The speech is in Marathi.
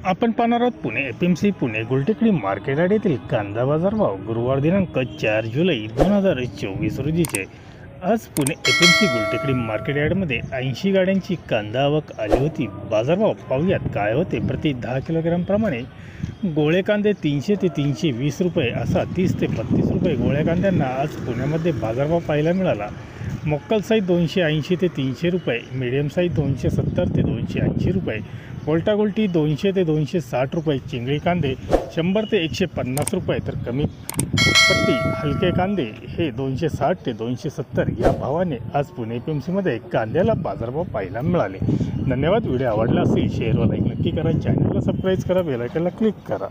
आपण पाहणार आहोत पुणे एपीएमसी पुणे गुलटेकडी मार्केट यार्डातील कांदा बाजार भाव गुरुवार दिनांक 4 जुलै 2024 रोजीचे। आज पुणे एपीएमसी गुलटेकडी मार्केट यार्डमध्ये 80 गाड्यांची कांदा आवक आली होती। बाजारभाव पाहूयात काय होते। प्रति 10 किलोग्राम प्रमाणे गोळे कांदे 300 ते 320 रुपये असा 30 ते 32 रुपये गोळ्या कांद्यांना आज पुण्यामध्ये बाजारभाव पाहायला मिळाला। मोक्कल साईज 280 ते 300 रुपये, मीडियम साईज 270 ते 280 रुपये, गोल्टा गोल्टी 200 ते 260 रुपये, चिंगळी कांदे 100 ते 150 रुपये, तर कमी पत्ती हलके कांदे हे 260 ते 270 या भावाने आज पुणे एपीएमसीमध्ये कांद्याला बाजारभाव पाहायला मिळाले। धन्यवाद। व्हिडिओ आवडला असेल शेअर व लाईक नक्की करा, चॅनलला सबस्क्राईब करा, बेल आयकॉनला क्लिक करा।